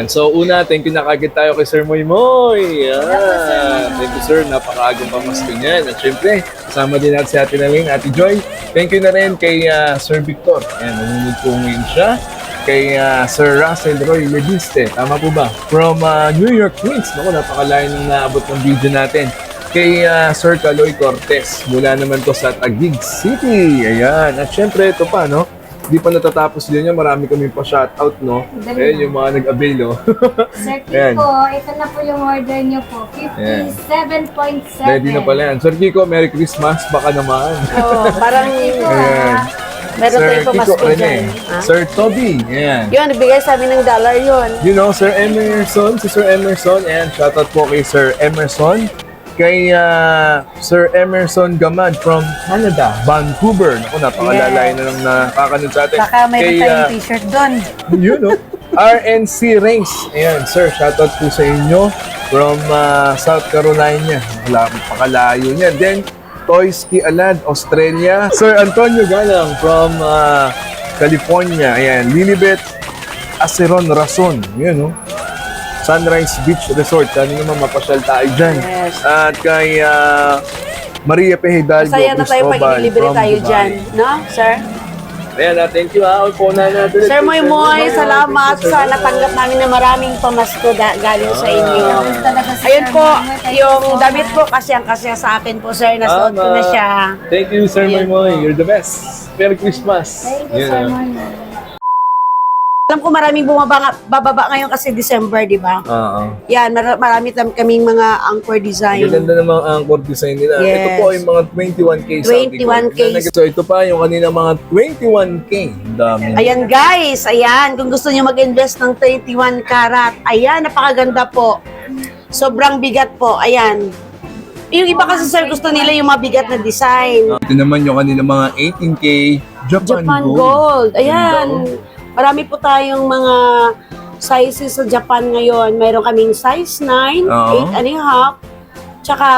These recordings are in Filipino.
So una, thank you na kagad tayo kay Sir Moy Moy. Thank you sir, napakaagang pamasko niyan. At syempre, kasama din natin si Ate Naling, Ate Joy. Thank you na rin kay Sir Victor. Ayan, nanonood po ngayon siya. Kay Sir Russell Roy Mediste, tama po ba? From New York, Queens. Naku, napakalayo nang naabot ng video natin. Kay Sir Caloy Cortez, mula naman to sa Taguig City. Ayan, at syempre ito pa, no? Hindi pa natatapos din yan. Marami kami pa shoutout, no? Ayan, yung mga nag-avail, no? Sir Kiko, ito na po yung order niyo po. 57.7. Ready na pala yan. Sir Kiko, Merry Christmas. Baka naman. Oh, parang Ayan. meron Sir tayong Kiko, pamasko dyan. Sir Toby. Ayan. Yun, nabigay sa amin ng dollar yun. You know, Sir Emerson. Si Sir Emerson. Ayan, shoutout po kay Sir Emerson. Kay Sir Emerson Gamad from Canada, Vancouver. Naku, napakalalayo na lang nakakanood sa atin. Baka mayroon tayong t-shirt doon. You know, RNC Rings. Ayan, sir, shoutout po sa inyo from South Carolina. Pakalayo niya. Then, Toyski Alad, Australia. Sir Antonio Galang from California. Ayan, Lilibet Aceron Rason. Yun, no? Sunrise Beach Resort. Sana naman mapasyal tayo dyan. Yes. At kay Maria P. Hidalgo Masaya na tayo pag ililibre tayo Dubai. dyan. No, sir? Ayan, thank you ha. Upo na natin. Sir Moy Moy, salamat sa natanggap namin na maraming pamasko galing sa inyo. Ayun po, yung damit po kasi ang kasya sa akin po, sir. Nasuot ko na siya. Thank you, Sir Moy Moy. You're the best. Merry Christmas. Thank you, Sir Moy. Alam ko maraming bababa ngayon kasi December, di ba? Oo. Yan, marami kaming mga anchor design. Ang ganda namang anchor design nila. Yes. Ito po yung mga 21K. 21K. So ito pa yung kanina mga 21K. Dami. Ayan guys, ayan, kung gusto niyo mag-invest ng 21 karat, ayan, napakaganda po. Sobrang bigat po, ayan. Yung iba kasi sir, gusto nila yung mabigat na design. Ito naman yung kanina mga 18K Japan Gold. Ayan. Marami po tayong mga sizes sa Japan ngayon. Mayroon kaming size 9, 8 and a half. Tsaka,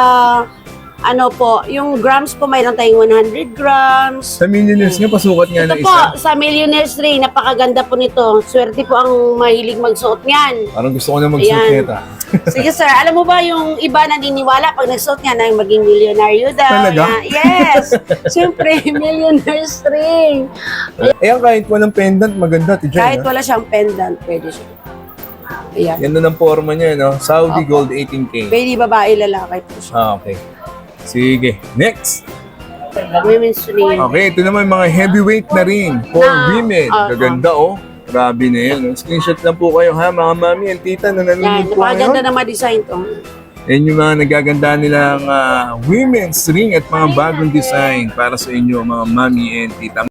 ano po, yung grams po, mayroon tayong 100 grams. Sa millionaires nga, pasukat nga Ito na po, isa. sa Millionaire's Ring, napakaganda po nito. Swerte po ang mahilig magsuot niyan. Parang gusto ko na magsuot Ayan. neta. Sige sir, alam mo ba yung iba naniniwala pag nagsuot niya na maging milyonaryo daw? Talaga? Yes! Siyempre, Millionaire's Ring. Ayan, kahit walang pendant, maganda. Tijan, Kahit wala siyang pendant, pwede siya. Ayan. Yan na ng forma niya, no? Saudi Gold 18K. Pwede babae, lalaki po siya. Okay. Sige. Next. Women's ring. Okay, ito naman mga heavyweight na ring for women. Gaganda, oh. Grabe na yan. Screenshot lang po kayo, ha, mga mami and tita na Yan, nanonood po napakaganda ngayon. na ma-design to. Yan yung mga nagaganda nilang women's ring at mga bagong design para sa inyo, mga mami and tita.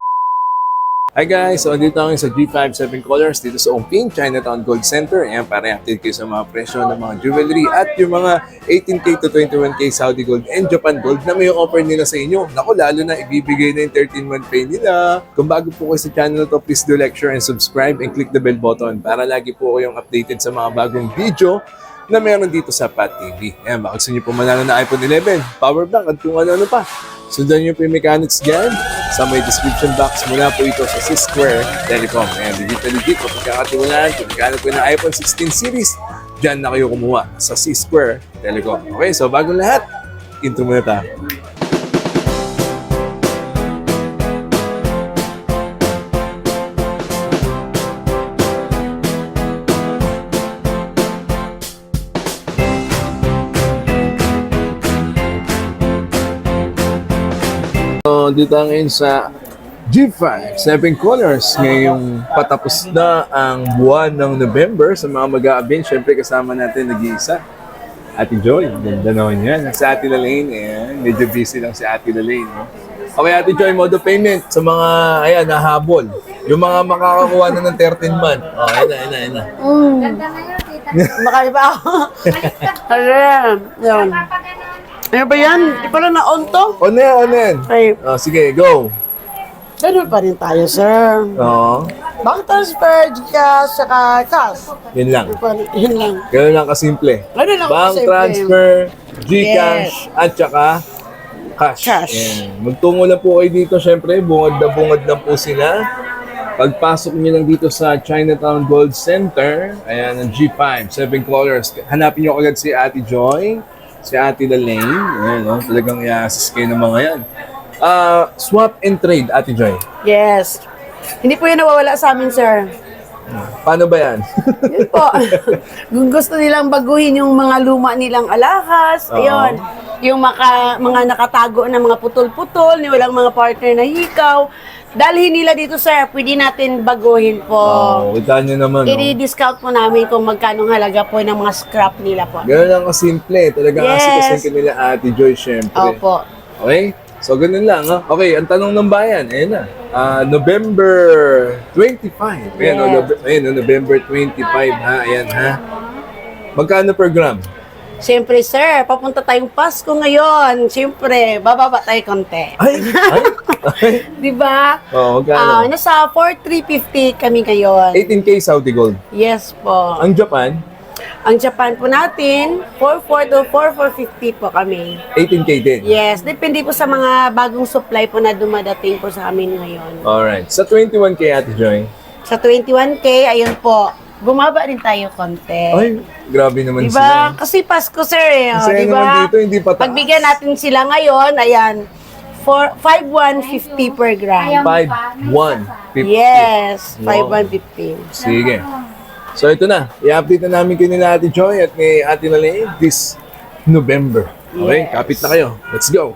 Hi guys! So, andito tayo sa G57 Colors dito sa Ongping, Chinatown Gold Center. Ayan, para i-update kayo sa mga presyo ng mga jewelry at yung mga 18K to 21K Saudi Gold and Japan Gold na may offer nila sa inyo. Naku, lalo na ibibigay na yung 13-month pay nila. Kung bago po kayo sa channel na to, please do like, share, and subscribe and click the bell button para lagi po kayong updated sa mga bagong video na meron dito sa Pat TV. Ayan, baka gusto nyo po manalo na iPhone 11, power bank at kung ano-ano pa. Sundan nyo po yung mechanics dyan sa may description box mula po ito sa C-Square Telecom. Ayan, legit po pagkakatiwalaan. Kung nagkano po ng iPhone 16 series, dyan na kayo kumuha sa C-Square Telecom. Okay, so bagong lahat, intro muna tayo. So, dito ngayon sa G5, 7 Colors. Ngayong patapos na ang buwan ng November sa mga mag-a-avail. Siyempre kasama natin nag-iisa. Ate Joy, ganda naman yan. Si Ate Lalaine, ayan. Medyo busy lang si Ate Lalaine. No? Okay, Ate Joy, mode of payment sa mga, ayan, nahabol. Yung mga makakakuha na ng 13 month. Oh, ayan na. Ganda ngayon, tita. Makali pa ako. Ayan. Yan. Ano ba yan? Di pala na-on to? On yan. Ay, Oh, sige, go. ganun pa rin tayo, sir. Oo. Bank transfer, Gcash, saka cash. Yun lang. Yun lang. Ganun lang kasimple. Ganun lang Bank kasimple. transfer, Gcash, at saka cash. Cash. Yan. Magtungo lang po kayo dito, syempre. Bungad na po sila. Pagpasok niyo lang dito sa Chinatown Gold Center, ayan, ang G5, 7 colors. Hanapin niyo agad si Ate Joy, si Ate Lalaine. Ayan, no? Talagang i-assist kayo ng mga yan. Swap and trade, Ate Joy. Yes. Hindi po yan nawawala sa amin, sir. Paano ba yan? Yun po. Kung gusto nilang baguhin yung mga luma nilang alahas, Oo. ayun. Yung mga nakatago na mga putol-putol, ni walang mga partner na hikaw, dalhin nila dito, sir. Pwede natin baguhin po. Kita nyo naman. No? I-discount po namin kung magkano halaga po ng mga scrap nila po. Ganun lang kasimple. Talagang Yes. kasi nila Ate Joy, syempre. Opo. Okay? So, ganun lang. Ha? Okay, ang tanong ng bayan, ayan na. November 25. Ayan, November 25, ha? Ayan, ha? Magkano per gram? Siyempre, sir, papunta tayong Pasko ngayon. Siyempre, bababa tayo konti. Ay. Di ba? Oo, magkano? Nasa 4,350 kami ngayon. 18K Saudi Gold. Yes po. Ang Japan, Ang Japan po natin, 4,400 to 4,450 po kami. 18K din. Yes, depende po sa mga bagong supply po na dumadating po sa amin ngayon. Alright. Sa 21K, Ate Joy. Sa 21K, ayun po, bumaba rin tayo konti. Ay, grabe naman Diba? sila. Kasi Pasko, sir, eh. Kasi Diba? naman dito, hindi pa taas. Pagbigyan natin sila ngayon, ayan, 5,150 per gram. 5,150. Yes, Wow. 5,150. Sige. So ito na, i-update na namin kayo nila Ate Joy at ni Ate Lalaine this November. Okay, Yes. kapit na kayo. Let's go.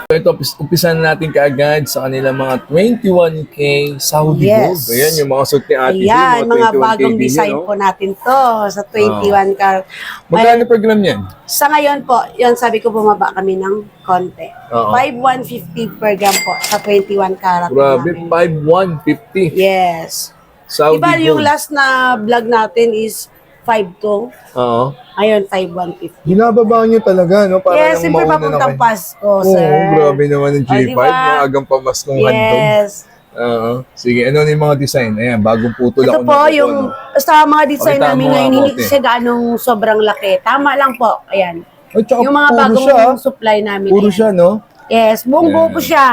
So ito, umpisa na natin kaagad sa kanilang mga 21K Saudi Gold. Yes. Ayan, yung mga suit ni Ate Joy, Ayan, mga 21K bagong din design yun, no? po natin to sa 21 car. Magkano per gram yan? Sa ngayon po, yun sabi ko bumaba kami ng konti. Oo. 5,150 per gram po sa 21 karat. Grabe, namin. 5,150 Yes. Saudi Diba Gold. yung last na vlog natin is 5,2? Oo. Ayun, 5,150. Binababa nyo talaga, no? Para Yes, nang siyempre mauna na papuntang kayo. Pasko, Oo, sir. grabe naman yung G5. diba? Maagang pamaskong handog. Yes. Oo. Sige, ano yung mga design? Ayan, bagong putol Ito ako. po, ng yung ano. sa mga design Pakita namin mo ngayon, nga, hindi Kote. siya ganong sobrang laki. Tama lang po. Ayan. Ay, tsaka Yung mga puro bagong siya, supply namin. Puro ayan. siya, no? Yes, buong buo po siya.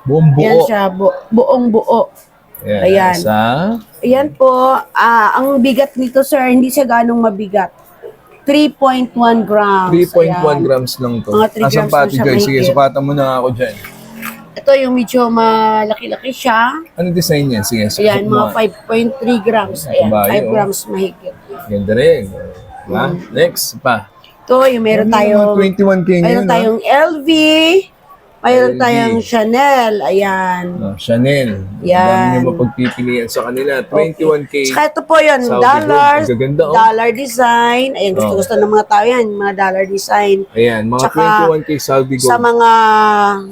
Buong buo. Yan siya, buong buo. Ayan. Isa. Ayan po, ang bigat nito, sir, hindi siya ganong mabigat. 3.1 grams. 3.1 Ayan. grams lang to. Mga 3 Asan grams pa, lang Ate siya Joy? Sige, mahigit. sukatan mo na ako dyan. Ito yung medyo malaki-laki siya. Ano design yan? Sige, Ayan, sukat mo. mga 5.3 grams. Ayan, Bayo, 5 grams mahigit. Ganda rin. Diba? Next, pa. Ito, yung meron Ano yung tayong, mga 21K ngayon, mayroon ha? tayong LV, mayroon LV. tayong Chanel, ayan. Chanel. Yan. Ang dami nyo mapagpipilian sa kanila. 21K. Saka ito po yun, Saudi dollars, gold. Ang gaganda, oh. dollar design. Ayan, gusto-gusto ng mga tao yan, mga dollar design. Ayan, mga Tsaka, 21K Saudi Gold. Sa mga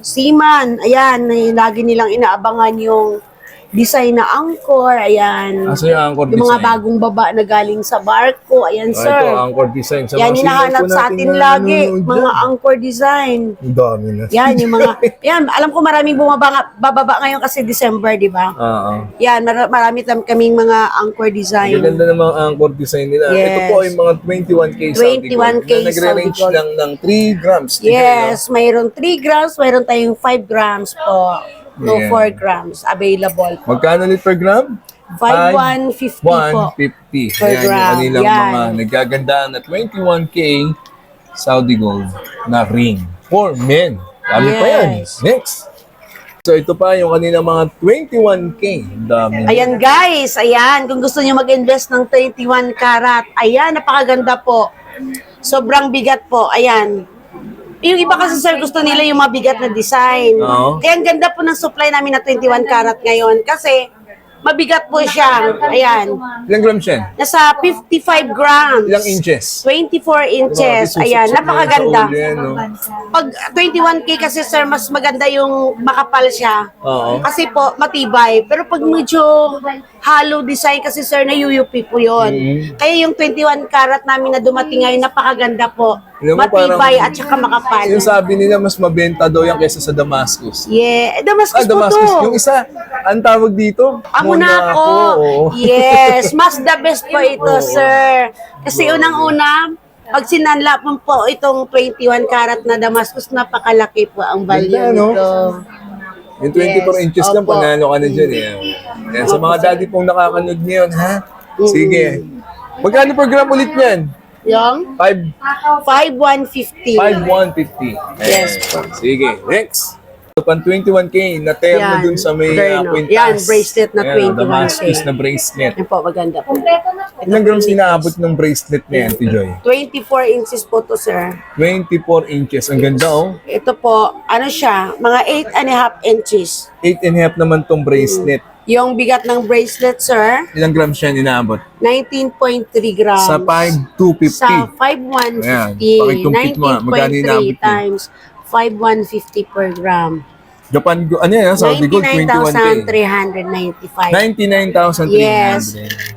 seaman, ayan, lagi nilang inaabangan yung design na Angkor, ayan. Asa yung Angkor Yung mga design? bagong baba na galing sa barko, ayan, Ito, sir. Angkor design. Sa Yan, mga hinahanap silang po sa natin atin na lagi, nanonood mga dyan. Angkor design. Ang dami na. Yan, yung mga, yan, alam ko maraming bababa ngayon kasi December, di ba? Oo. Yan, marami kaming mga Angkor design. Ang ganda ng mga Angkor design nila. Yes. Ito po ay mga 21K Saudi Gold. 21K Na nagre-range Saudi Gold. lang ng 3 grams. Yes, mayroon 3 grams, mayroon tayong 5 grams po. No, Yeah. 4 grams available. Magkano ulit per gram? 5,150 po. 150. Per Ayan, gram. yung kanilang Yan. mga nagaganda na 21K Saudi Gold na ring for men. Dami pa yan. Yes. Next. So ito pa yung kanilang mga 21K. Dami. Ayan guys, ayan, kung gusto niyo mag-invest ng 21 karat, ayan, napakaganda po. Sobrang bigat po, ayan. Yung iba kasi sir, gusto nila yung mabigat na design. Oo. Kaya ang ganda po ng supply namin na 21 karat ngayon kasi mabigat po siya. Ayan, Ilang grams yan? nasa 55 grams. Ilang inches? 24 inches. Grabe, Ayan, susuk-susuk napakaganda. na yan, no? Pag 21K kasi sir, mas maganda yung makapal siya. Oo. Kasi po, matibay. Pero pag medyo hollow design kasi sir, na-UUP po yun. Mhm. Kaya yung 21 karat namin na dumating ngayon, napakaganda po. Alam mo, Matibay parang- at saka makapal. Yung sabi nila, mas mabenta daw yan kaysa sa Damascus. Yeah. Damascus, Damascus. po to. Yung isa, ang tawag dito? Monaco. Oo. Yes. Mas the best po ito, Oo. sir. Kasi unang-una, pag sinanla po itong 21 karat na Damascus, napakalaki po ang value Ganda, no? nito. Yung 24 Yes, inches lang, opo. panalo ka na dyan eh. Yan, sa mga daddy pong nakakanood ngayon, ha? Sige. Magkano per gram ulit yan? Yung 5,150. 5,150. Yes po. Sige, next. So, pan 21K na terno Yan, dun sa may terno. kwintas. Yan, bracelet na Ayan, 21K. Damascus na bracelet. Yan po, maganda po. Kompleto na po. Ilang grams inaabot ng bracelet na yan, Joy? 24 inches po to, sir. 24 inches. Ang ganda, oh. Ito po, ano siya, mga 8.5 inches. 8.5 naman tong bracelet. Yung bigat ng bracelet, sir, Ilang grams siya inaabot? 19.3 grams. Sa 5,250. Sa 5,150. Ayan, pakitumpit mo, magkano inaabot 19.3 yun? times 5,150 per gram. Japan, ano yan? Saudi Gold, 21K. 99,395. 99,300. Yes.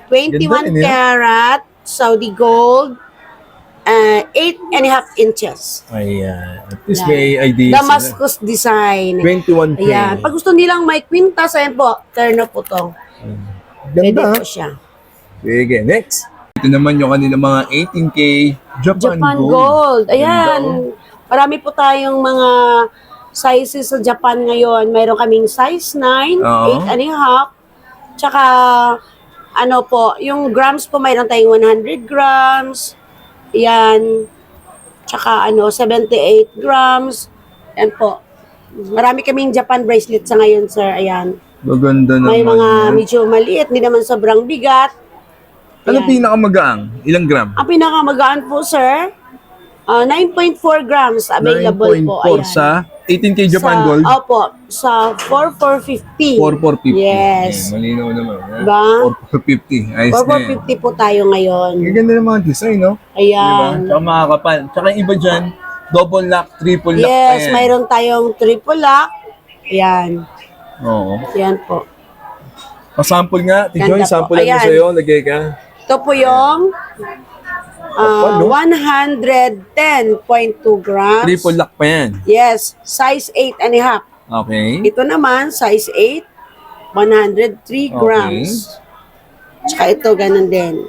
21 Ganda rin yan. karat, Saudi gold, 8.5 inches. Ayan. At least may idea sila. Damascus design. 21K. Ayan. Pag gusto nilang may quintas, ayan po, terno po to. Pwede Ganda. po siya. Sige, next. Ito naman yung kanila mga 18K Japan, Japan Gold. gold. Ayan. Ganda, oh. Marami po tayong mga sizes sa Japan ngayon. Mayroon kaming size 9, Oo. 8.5, tsaka ano po, yung grams po mayroon tayong 100 grams. Yan. Tsaka 78 grams. Yan po. Marami kaming Japan bracelet sa ngayon, sir. Ayan. Maganda naman. May mga yan. medyo maliit, hindi naman sobrang bigat. Ano Ayan. pinakamagaang? Ilang gram? Ang pinakamagaan po, sir, 9.4 grams available po. 9.4 sa 18K Japan Sa- Gold. Opo, sa 4,450. 4,450. Yes. Ayan, malinaw naman. Ba? 4,450. Ayos na yan. 4,450 po tayo ngayon. Ang ganda ng mga design, no? Diba? Ayan. Tsaka makakapal. Tsaka yung iba dyan, double lock, triple lock pa Yes, yan. mayroon tayong triple lock. Ayan. Oo. Yan po. Pasample nga, Tijoy, Ganda po. sample mo Ayan. sa'yo, lagay ka. Ito po yung Ano? 110.2 grams. Triple lock pa yan. Yes, size 8.5. Okay. Ito naman, size 8, 103 grams. Tsaka ito, ganun din.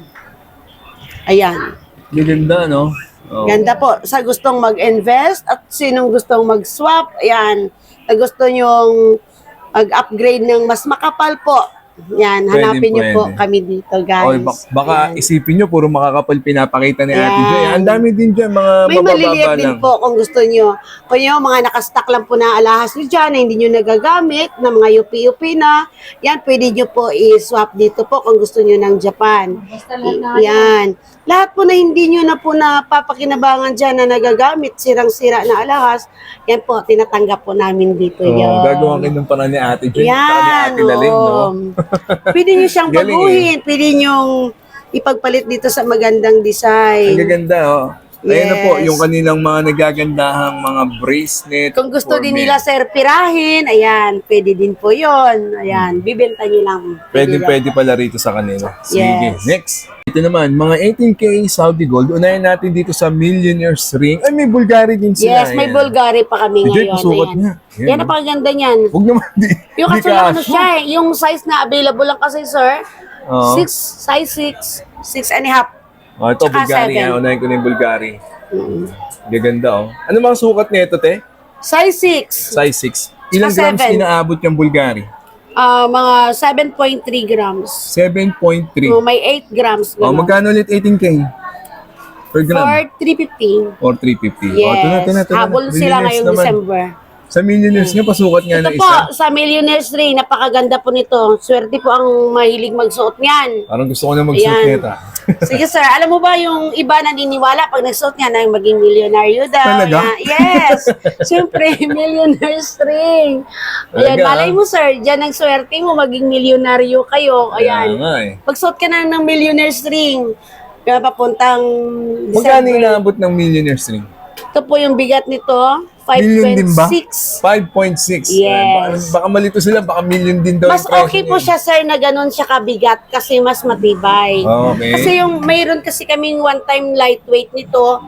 Ayan. Ganda, no? Oo. Ganda po. Sa gustong mag-invest at sinong gustong mag-swap, ayan. Sa gusto nyong mag-upgrade ng mas makapal po, yan, Pwede, hanapin nyo po pwede. kami dito, guys. Oy, baka Ayan. isipin nyo, puro makakapal pinapakita ni Ate Ayan. Joy. Ang dami din dyan, mga May mabababa maliliit din lang. po kung gusto nyo. Kung yung mga nakastock lang po na alahas nyo dyan na hindi nyo nagagamit, na mga yupi-yupi na, yan, pwede nyo po i-swap dito po kung gusto nyo ng Japan. Basta lang na. Yan. Lahat po na hindi nyo na po napapakinabangan dyan na nagagamit, sirang-sira na alahas, yan po, tinatanggap po namin dito Oo, yun. gagawa kayo ng parang ni Ate Joy. Tsaka ni Yan, Ate Laling, no? oo. Pwede nyo siyang Galing baguhin, pwede nyo ipagpalit dito sa magandang Ang design. gaganda, oh. Ayan na po, Yes. yung kanilang mga nagagandahang mga bracelet. Kung gusto for din men. nila sir pirahin, ayan, pwede din po yon. Ayan, bibenta nyo lang. Pwede pala rito sa kanila. Sige, Yes. next. Ito naman, mga 18K Saudi Gold. Unahin natin dito sa Millionaire's Ring. Ay, may Bulgari din sila. Yes, may Ayan. Bulgari pa kami Hindi, ngayon. pasukat Ayan. niya. Ayan, Yan, no? napakaganda niyan. Huwag naman, di. Yung di kaso lang ano kasya. siya eh, yung size na available lang kasi sir, Oo. size 6, 6.5. Oh, ito, Tsaka Bulgari. 7. Unahin ko na yung Bulgari. Gaganda, oh. Ano mga sukat nito, te? Size 6, Size 6. Ilang Tsaka grams 7. inaabot yung Bulgari? mga 7.3 grams. 7.3. So, may 8 grams. Oh, Ganun. magkano ulit 18K? Per gram? For 350. Or 350? Yes. Oh, ito na. Habol sila ngayong December. Sa Millionaires nga, pasukat nga Ito ng po, isa. sa Millionaire's Ring, napakaganda po nito. Swerte po ang mahilig magsuot niyan. Parang gusto ko na mag-suit Ayan. neta. Sige sir, alam mo ba yung iba naniniwala pag nagsuot niya na maging milyonaryo daw. Talaga? Yan. Yes! Siyempre, Millionaire's Ring. Ayan, Talaga? malay mo sir, dyan ang swerte mo, maging milyonaryo kayo. Kaya Ayan. nga eh. Pagsuot ka na ng Millionaire's Ring, kaya papuntang Magkano December. inaabot ng Millionaire's Ring? Ito po yung bigat nito, Million din ba? 5.6. 5.6. Yes. Baka malito sila, baka million din daw Mas yung presyo okay po niya. siya, sir, na ganun siya kabigat kasi mas matibay. Okay. Kasi yung mayroon kasi kaming one-time lightweight nito,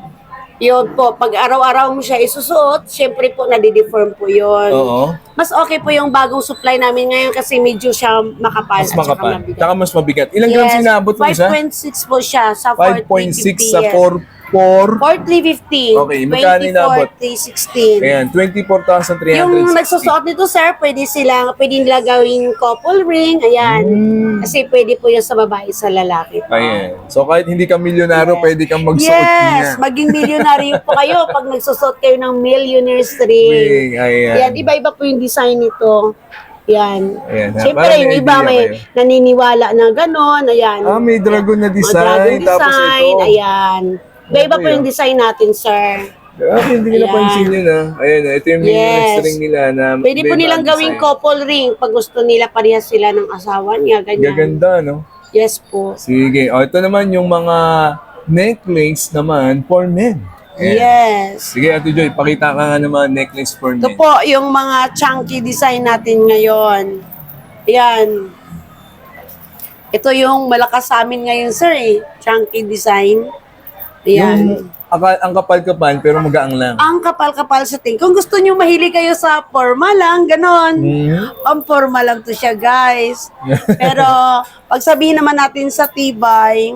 yun po, pag araw-araw mo siya isusuot, syempre po nadideform po yun. Oo. Mas okay po yung bagong supply namin ngayon kasi medyo siya makapal Mas at saka makapal. mabigat. Tsaka mas mabigat. Ilang grams inaabot mo isa? 5.6 po siya sa 5.6 sa 4,350, for... For 350. Okay, magkano inabot? 24,316. Ayan, 24,360. Yung nagsusuot nito, sir, pwede nila gawing couple ring. Ayan. Kasi pwede po yun sa babae, sa lalaki po. Ayan. So kahit hindi ka milyonaryo, Yes. pwede kang magsuot Yes, niya. maging milyonaryo po kayo pag nagsusuot kayo ng millionaire's ring. Ayan. Ayan, iba-iba po yung design nito. Yan. Ayan, ha? Siyempre, Parang yung may iba idea may kayo. naniniwala na gano'n. Ayan. May dragon na Mga design. dragon Tapos design. ito. Ayan. Iba-iba po Ayan. yung design natin, sir. Grabe, hindi nila Ayan. pansin yun, ha? Ayan, ito yung Yes. string nila na Pwede po iba-iba nilang ang gawing design. couple ring pag gusto nila parehas sila ng asawa niya. Ganyan. Gaganda, no? Yes po. Sige. Ito naman yung mga necklace naman for men. Ayan. Yes. Sige, Ate Joy, pakita ka nga ng mga necklace for Ito men. po yung mga chunky design natin ngayon. Ayan. Ito yung malakas sa amin ngayon, sir, eh. Chunky design. Ayan. Yung ang kapal-kapal pero magaang lang. Ang kapal-kapal sa ting. Kung gusto nyo mahilig kayo sa forma lang, ganon. Ang forma lang to siya, guys. Pero, pag sabihin naman natin sa tibay,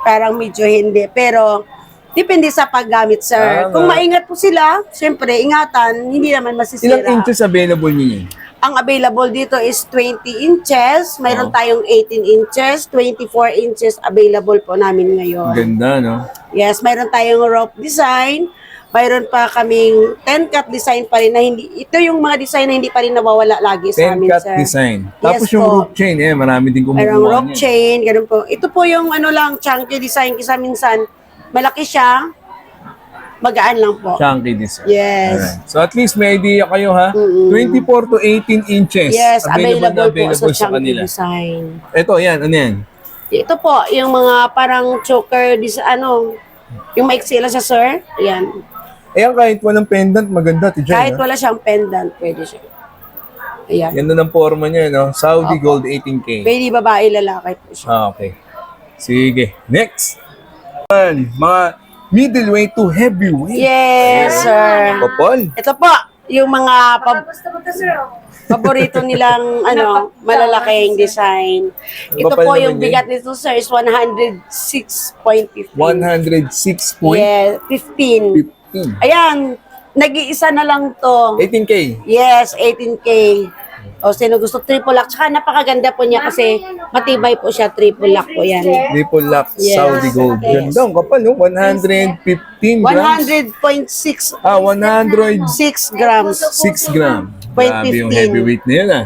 parang medyo hindi. Pero, depende sa paggamit, sir. Tama. Kung maingat po sila, syempre, ingatan, hindi naman masisira. Ilang inches available niyo? Ang available dito is 20 inches. Mayroon tayong 18 inches, 24 inches available po namin ngayon. Ganda, no? Yes, mayroon tayong rope design. Mayroon pa kaming 10-cut design pa rin na hindi, ito yung mga design na hindi pa rin nawawala lagi sa amin, 10-cut sir. design. Tapos Yes yung po. rope chain, marami din kumukuha Mayroong rope niyan. chain, ganun po. Ito po yung ano lang, chunky design kasi minsan malaki siya, magaan lang po. Chunky design. Yes. Alright. So at least may idea kayo, ha? 24 to 18 inches. Yes, available po sa sa chunky kanila. design. Ito, yan. Ano yan? Ito po, yung mga parang choker, yung maiksi lang siya, sir. Ayan. Ayan, kahit walang pendant, maganda. Tijan, Kahit wala siyang pendant, pwede siya. Ayan. Ganda ng forma niya, no? Saudi Gold 18K. Pwede babae, lalaki po siya. Okay. Sige. Next. Mga middleweight to heavyweight. Yes, sir. Popol. Ito po, yung mga Gusto mo to, sir? paborito nilang malalaking design. Ito Kapal po naman yung yan. bigat nito, sir, is 106.15. 106.15. Yeah, 15. Ayan, nag-iisa na lang to. 18K. Yes, 18K. O, sino gusto triple lock. Tsaka napakaganda po niya kasi matibay po siya, triple lock po yan. Triple lock Yes. Saudi Gold. Yes. Ganda, ang kapal, no? 115 grams. 100.6 106 grams. grams. Grabe yung 0.15. heavyweight na yun, ah.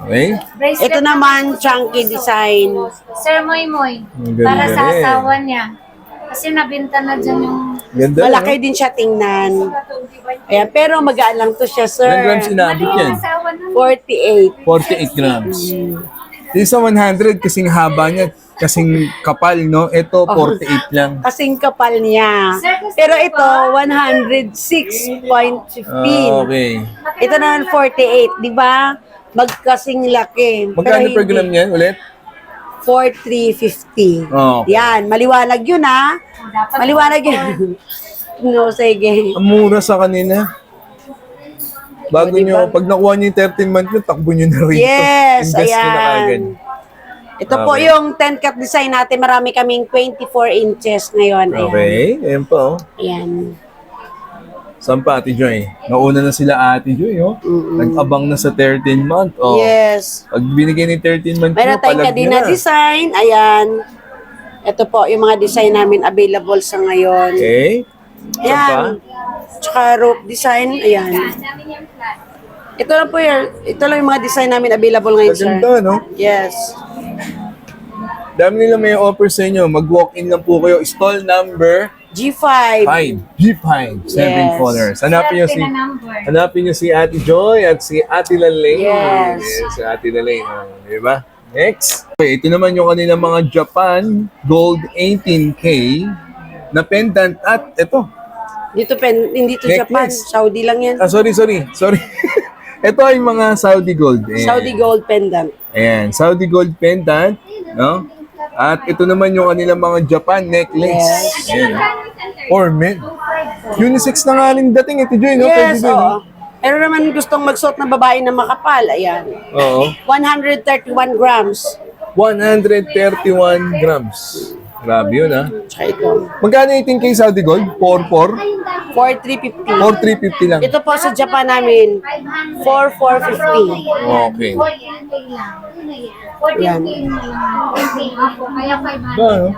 Okay? Ito naman, chunky design. Sir Moy Moy, Ang ganda para sa rin. asawa niya. Kasi nabinta na dyan yung... Ganda, Malaki din siya tingnan. Ayan, pero magaan lang to siya, sir. Ilang grams inabot yan? Asawa na. 48. 48 grams. Yung sa 100, kasing haba niya, kasing kapal, no? Ito, 48 lang. Kasing kapal niya. Sir, gusto Pero mo ito, ba? 106.15. Okay. Ito naman 48, di ba? Magkasing laki. Magkano Pero per gram hindi. yan ulit? 4,350. Okay. Yan, maliwanag yun, ha? Maliwanag yun. No, sige. Ang mura sa kanila. Bago O, diba? nyo, pag nakuha nyo yung 13 month nyo, takbo nyo na rito. Yes, Invest nyo na agad. ayan. Ito po Okay. yung 10-cut design natin. Marami kaming 24 inches ngayon. Ayan. Okay, ayan po. Ayan. Saan pa, Ate Joy? Nauna na sila Ate Joy, oh. Nag-abang na sa 13 month, oh. Yes. Pag binigay ni 13 month Meron nyo, tayong palag kadina nyo na. design. Ayan. Ito po yung mga design namin available sa ngayon. Okay. Saan pa? Ayan. Tsaka rope design. Ayan. Ito lang po yun. Ito lang yung mga design namin available ngayon, sir. Maganda, no? Yes. Dami nila may offer sa inyo. Mag-walk-in lang po kayo. Stall number G5. 5. G5. 7 Yes. colors. Hanapin nyo si... Swerte na number. Hanapin niyo si Ate Joy at si Ate Lalaine. Yes. Si Ate Lalaine. Di ba? Next. Okay, ito naman yung kanilang mga Japan Gold 18K na pendant at ito. Dito hindi to Japan. Necklace. Saudi lang yan. Sorry. Ito ay mga Saudi Gold. Ayan. Saudi gold pendant. Ayan, Saudi Gold pendant. No? At ito naman yung kanilang mga Japan necklace. Ayan. For men. Unisex na nga rin dating ito, Joy. No? Pwede Yes, din, no? oo. Pero naman gustong magsuot ng babae na makapal. Ayan. Oo. 131 grams. 131 grams. Grabe yun, ha? Tsaka ito. Magkano 18K Saudi Gold? 4,400? 4,350. 4,350 lang. Ito po sa Japan namin, 4,450. Okay. 14K lang. Yan. 14K na lang. Kaya 500 Ba, no?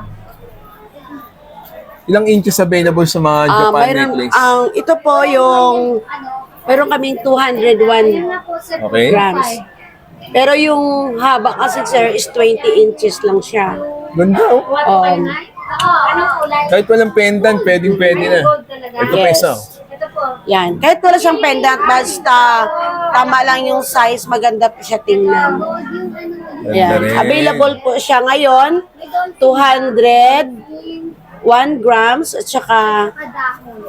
Ilang inches available sa mga Japan Mayroon, necklace? ito po yung, meron kaming 201 Okay. grams. Pero yung haba kasi sir is 20 inches lang siya. Ganda, oh. Anong kulay? Kahit walang pendant, pwede na. Gold talaga. Ito pa Yes. isa. Ito po. Yan. Kahit wala siyang pendant, basta tama lang yung size, maganda po siya tingnan. Gold yung ano. Ganda Yan. rin. Available po siya ngayon, 201 grams at saka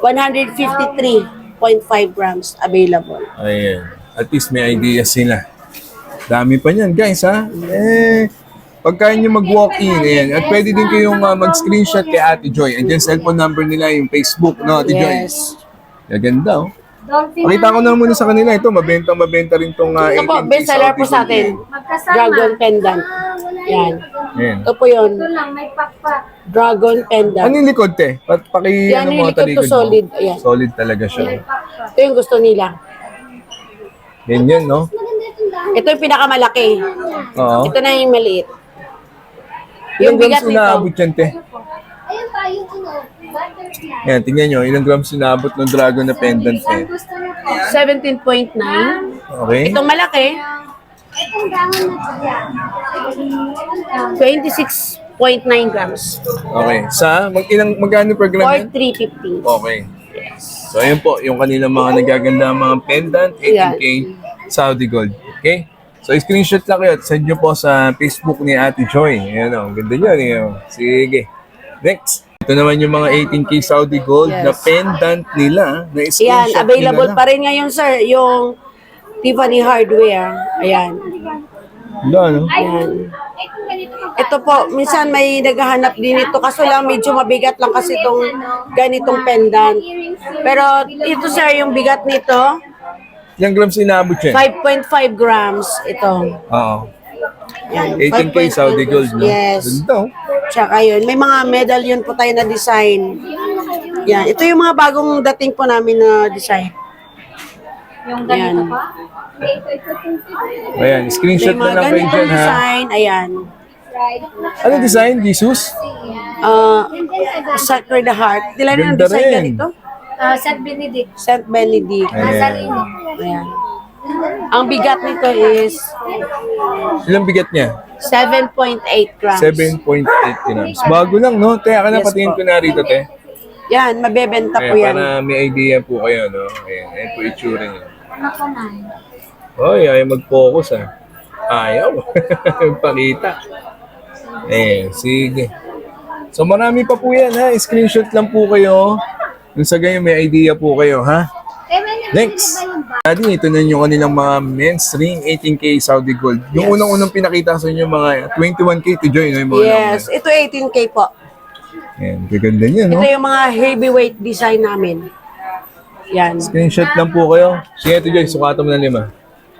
Kadahon. 153.5 grams available. Ayan. At least may idea sila. Dami pa niyan, guys, ha? Pagka nyo mag-walk-in, ayan. At pwede din kayong mag-screenshot kay Ate Joy. Andiyan cellphone number nila, yung Facebook, no, Ate Joy? Yes. Ganda, oh. Dolphin Pakita ko na muna sa kanila. Ito, mabenta rin itong Ito po, 18K bestseller po Saudi sa atin. Gold. magkasama. Dragon pendant. Wala Yan. Ayan. Ito po yun. Ito lang, may pakpak. Dragon pendant. Ano yung likod, te? Yan yung likod to solid. Ayan. Solid talaga siya. May pakpak. Ito yung gusto nila. Ganyan, no? Maganda itong dahon. Ito yung pinakamalaki. Oo. Ito na yung maliit. Ilang Yung bigat grams inaabot nito. yan, te? Ayun pa, yung ano, butterfly. Yan, tingnan nyo. Ilang grams inaabot ng dragon na pendant, te? Ang gusto niyo po. 17.9. Okay? Itong malaki, Itong dahon na to yan. Itong dahon. 26.9 grams. Okay. Magkano per gram Or yan? 350. Okay. So, ayun po, yung kanilang mga nagaganda mga pendant, 18K Saudi Gold. Okay? So, screenshot lang kayo at send nyo po sa Facebook ni Ate Joy. Ayan o, ganda nyo. Sige. Next. Ito naman yung mga 18K Saudi Gold Yes. na pendant nila na Yan, screenshot available nila pa rin ngayon sir, yung Tiffany hardware. Ayan. Wala, no? Ayan. Itong ganito po. Ito po, minsan may naghahanap din ito kaso lang medyo mabigat lang kasi itong ganitong pendant. Pero ito sir, yung bigat nito, Yung grams inaabot yan? 5.5 grams ito. Oo. Yan, 18K 5.5 Saudi Gold, no? Yes. Ganda, oh. Tsaka yun, may mga medallion po tayo na design. Yan, ito yung mga bagong dating po namin na design. Yung ganito Yan. pa. Ito. Ayan, screenshot May na mga lang kayo ganitong dyan, ha? design, ayan. Ano design? Jesus? Sacred Heart. Dila na ang Ganda design rin. ganito? St. Benedict. St. Benedict. Nazareno. Ayan. Ang bigat nito is Ilang bigat niya? 7.8 grams. 7.8 grams. Bago lang, no? Te, ka na Yes patingin po. ko na rito, te. Yan, mabebenta po Ayan, yan. para may idea po kayo, no? Ayan po itsura niya. Ano po na? Oy, ayaw mag-focus, ha? Ayaw. Pakita. Sige. So, marami pa po yan, ha? Screenshot lang po kayo. Nung sa ganyan, may idea po kayo, ha? Next. Daddy, ito na yung kanilang mga men's ring 18K Saudi Gold. Yung Yes. unang-unang pinakita sa inyo, mga 21K to join, no? Yung mga Yes, ito 18K po. Ayan, gaganda niya, no? Ito yung mga heavyweight design namin. Yan. Screenshot lang po kayo. Sige, ito Joy, sukatan mo na 5.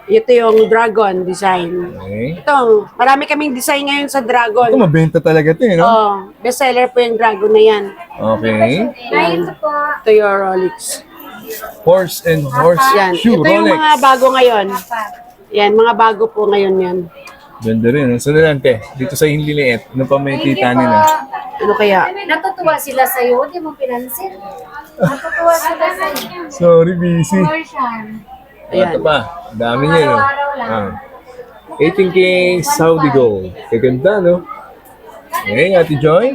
Ito yung dragon design. Okay. Ito, marami kaming design ngayon sa Ito, dragon. mabenta talaga ito, eh, no? Oh, bestseller po yung dragon na yan. Okay. Ay, ito po. Ito yung Rolex. Horse and horse Yan. shoe, Ito yung Rolex. mga bago ngayon. Yan, mga bago po ngayon yan. Ganda rin. Ano na lang, te? Dito sa hindi liit, ano pa may kita nila? Ano kaya? Natutuwa sila sa'yo. Hindi mo pinansin. Natutuwa sila sa'yo. Sorry, busy. Portion. Ito pa. Dami niya, no? Araw-araw lang. 18K Saudi Gold. Kaganda, no? Okay, Ate Joy.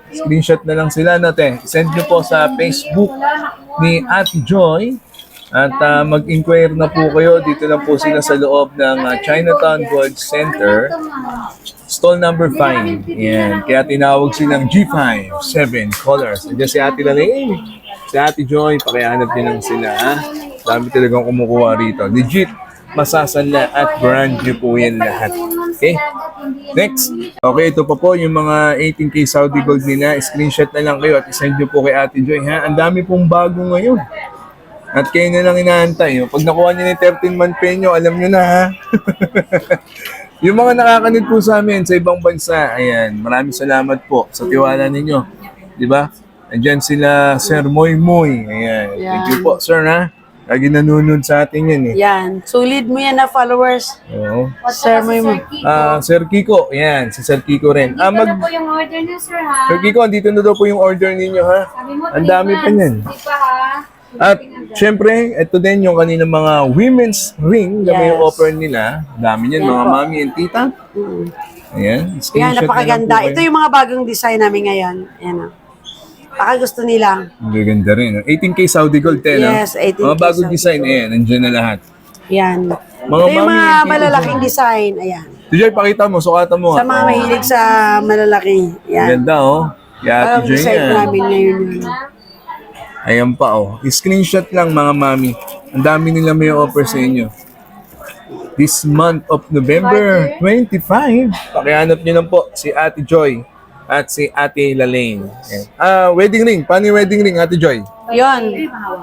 Screenshot na lang sila, no, te? Send nyo po sa Facebook ni Ate Joy. At mag-inquire na po kayo. Dito lang po sila sa loob ng Chinatown Gold Center. Stall number 5. Yan. Kaya tinawag silang G5, 7 colors. Nandiyan si Ate Lalaine. Si Ate Joy, pakihanap din lang sila. Ha? Dami talagang kumukuha rito. Legit, masasanla at brand new po yan lahat. Okay? Next. Okay, ito pa po yung mga 18K Saudi Gold nila. Screenshot na lang kayo at isend nyo po kay Ate Joy. Ha? Ang dami pong bago ngayon. At kayo na lang inaantay. Pag nakuha nyo ni 13-month pay nyo, alam nyo na, ha? Yung mga nakakanid po sa amin sa ibang bansa, ayan, maraming salamat po sa tiwala ninyo. Di ba? Andyan sila, Sir Moy Moy. Ayan. Yan. Thank you po, sir, ha? Lagi nanonood sa atin yan, eh. Yan. Solid mo yan na followers. Oo. Sir Moy Moy. Sir Kiko. Yan, si Sir Kiko rin. Dito na po yung order niyo, sir, ha? Sir Kiko, andito na daw po yung order ninyo, ha? Sabi mo, Ang dami pa niyan. Hindi pa, ha? At syempre, ito din yung kanilang mga women's ring na may Yes. offer nila. Dami niyan, Yan mga po. mami and tita. Mm. Ayan, Yan, screenshot na lang napakaganda. po Ito kayo. yung mga bagong design namin ngayon. Ayan o. Baka gusto nila. Ang gaganda rin. 18K Saudi Gold, no? Yes, 18K Mga bagong Saudi design, Gold. ayan, nandiyan na lahat. Yan. Mga Ito yung mami, mga tito, malalaking design. Ayan. Tujoy, pakita mo, sukatan mo. Sa mga mahilig sa malalaki. Yan. Ganda, oh. Kaya Parang Tujoy design yan. namin ngayon. yun. Ayan pa, oh. Screenshot lang, mga mami. Ang dami nila may offer sa inyo. This month of November 25, pakihanap niyo lang po si Ate Joy at si Ate Lalaine. Ayan. Wedding ring. Paano yung wedding ring, Ate Joy? Yun.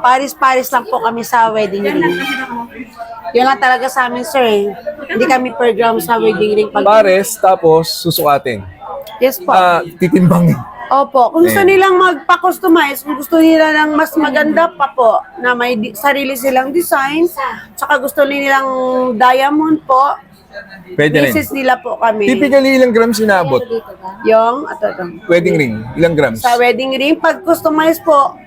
Paris-Paris lang po kami sa wedding ring. Yun lang talaga sa amin, sir. Hindi kami per gram sa wedding ring. Pares, tapos susukatin. Yes po. Titimbangin. Opo. Kung gusto nilang magpa-customize, kung gusto nila ng mas maganda pa po, na may sarili silang design, tsaka gusto nilang diamond po, Pwede rin. pieces nila po kami. Typically, ilang grams sinabot? Yung, ito. Wedding ring, ilang grams? Sa wedding ring, pag customize po,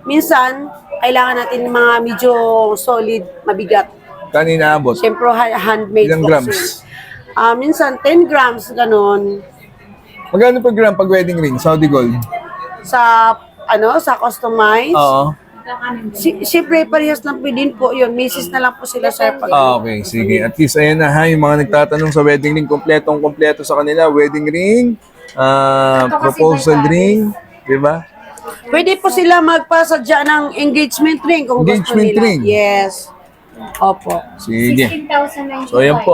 minsan, kailangan natin mga medyo solid, mabigat. Kanina abot? Siyempre, handmade Ilang po. grams? sir. Minsan, 10 grams, ganun. Magkano per gram pag wedding ring? Saudi Gold? Sa, sa customize. Oo. Siyempre, parehas lang po din po yun. Misis na lang po sila, sir. Pag, Okay, sige. At least, ayan na ha, yung mga nagtatanong sa wedding ring, kompletong-kompleto sa kanila. Wedding ring, proposal ring, di ba? Pwede po sila magpasadya ng engagement ring kung Engagement gusto nila. ring? Yes. Opo. Sige. 16,095. So, ayan po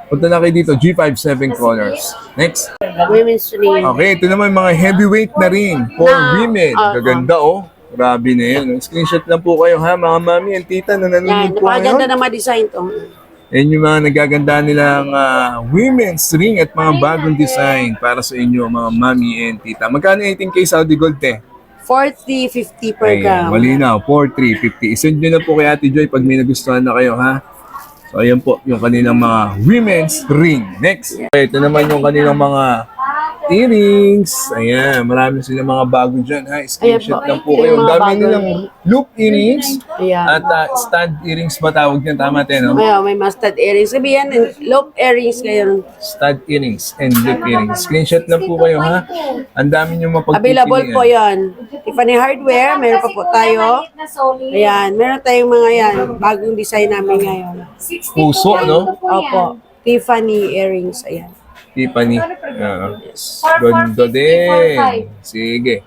Punta na kayo dito, G57 Colors. Next. Women's ring. Okay, ito naman mga heavyweight na ring for women. Gaganda, oh. Grabe na yun. Screenshot lang po kayo, ha, mga mami and tita na Yan, nanonood po napakaganda ngayon. na ma-design to. Yan yung mga nagaganda nilang women's ring at mga bagong design para sa inyo, mga mami and tita. Magkano 18K Saudi Gold, te? 40, 50 per Ayan, gram. malinaw, 4,350. Isend nyo na po kay Ate Joy pag may nagustuhan na kayo, ha? So, ayan po, yung kanilang mga women's ring. Next. Okay, ito naman yung kanilang mga earrings. Ayan, marami sila mga bago dyan, ha? Screenshot Ayan lang po. po kayo. Yung Ang mga dami bago. nilang loop earrings Ayan. at stud earrings ba tawag yan? Tama, te, no? May mustard earrings. Sabihan, loop earrings ngayon. Stud earrings and loop earrings. Screenshot lang po kayo, ha? Ang dami nyo mapagpipilian. Available po yan. Tiffany Hardware, meron pa po tayo. Na solid. Ayan, meron tayong mga yan. Bagong design namin ngayon. 62 Puso, lang no? ito po yan. Opo. Tiffany earrings. Ayan. Tiffany. Yes. Ganda din. Sige.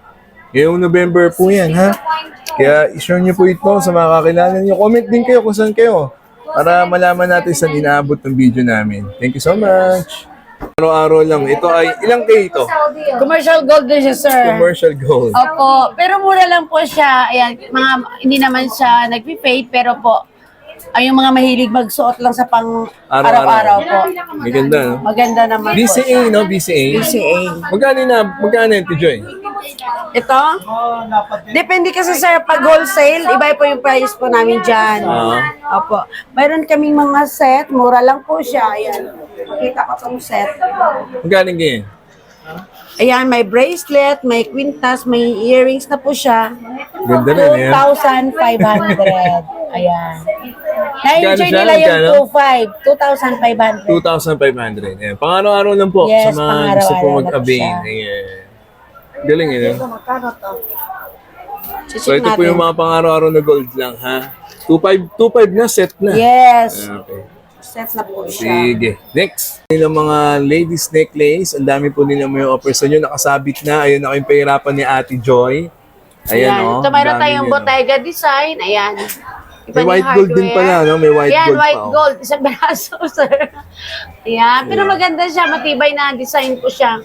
Ngayong November po yan, ha? Kaya i-share nyo po ito sa mga kakilala nyo. Comment din kayo kung saan kayo para malaman natin saan inaabot ng video namin. Thank you so much. Araw-araw lang. Ito ay, ilang kayo ito? Saudi, oh. Commercial gold din siya, sir. Commercial gold. Opo, pero mura lang po siya. Ayan, hindi naman siya nagpi-fade, pero po, ay yung mga mahilig magsuot lang sa pang araw-araw po. Maganda, no? Maganda naman po. BCA, no? BCA? BCA. Magkano ito, Joy? Ito? Depende kasi sir, pag wholesale, iba po yung price po namin dyan. Opo. Mayroon kaming mga set, mura lang po siya. Ayan. Pakita ko itong set. Magkano ganyan? Ayan, may bracelet, may quintas, may earrings na po siya. Ganda rin, eh. 2,500. Ayan. Na-enjoy Magkano siya? nila yung Magkano? 2,500. 2,500. Ayan. Pang-araw-araw lang po Yes, sa mga gusto po pang-araw-araw lang mag-avail. siya. Ayan. Galing, eh. no? Magkano to? So ito po yung mga pang-araw-araw na gold lang, ha? 2.5 na, set na. Yes. Okay. Set na po siya. Sige. Next. Yung mga ladies necklace, ang dami po nila may offer sa inyo. Nakasabit na. Ayun na kayong pahirapan ni Ate Joy. Ayan, oh. Ito mayroon Ang dami tayong niya, no? Bottega design. Ayan. May white gold din pala, no? May white Ayan, gold white pa. oh. gold. Isang braso, sir. Ayan. Pero maganda siya. Matibay na design po siya.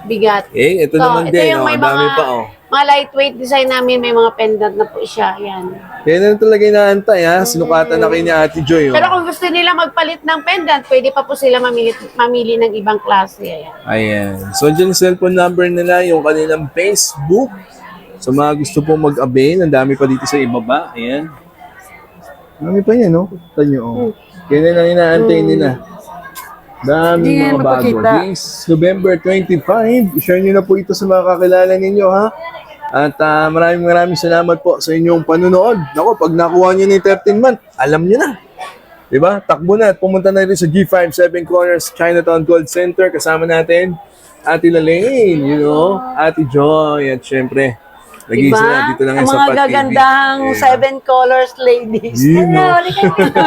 Bigat. Eh, ito naman ito din, yung oh. may Ang dami mga- pa, oh. mga lightweight design namin, may mga pendant na po siya. Yan. Kaya na talaga inaantay ha. Sinukatan na kayo ni Ate Joy. Oh. Pero kung gusto nila magpalit ng pendant, pwede pa po sila mamili ng ibang klase. Ayan. Ayan. So, dyan yung cellphone number nila, yung kanilang Facebook. So, mga gusto pong mag-avail, ang dami pa dito sa ibaba. Ayan. Dami pa yan, no? Kita nyo, oh. Kaya na lang inaantay nila. Dami Hindi mga yan bago. mapakita. This November 25, i-share nyo na po ito sa mga kakilala ninyo, ha? At maraming salamat po sa inyong panunood. Naku, pag nakuha nyo ni 13 month, alam nyo na. Diba? Takbo na at pumunta na rin sa G5 Seven Corners Chinatown Gold Center. Kasama natin Ate Lalaine, you know, Ate Joy, at syempre, lagi Diba? sila dito lang Ang sa mga Pat TV. gagandang Yeah. 7 colors ladies. You know. Hello, halika na.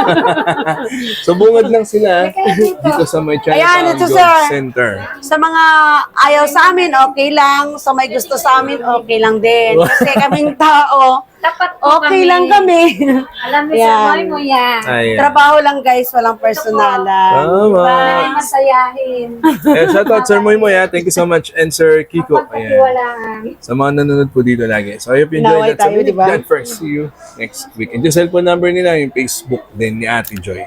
So bungad lang sila dito sa may Ayan, Chinatown ito, Gold sir. Center. Sa mga ayaw sa amin, okay lang. Sa may gusto sa amin, okay lang din. Kasi kaming tao, Tapat po okay lang kami. Alam mo Yan. sa boy mo yan. Ayan. Trabaho lang guys, walang personalan. Tama. Ay, masayahin. Shoutout Sir Moy Moy, ha. Thank you so much. And Sir Kiko. Ayan. Pagkatiwalaan. Sa mga nanonood po dito lagi. So I hope you enjoyed Naway that. tayo, So, diba? God first. See you next week. And yung cellphone number nila, yung Facebook din ni Ate Joy.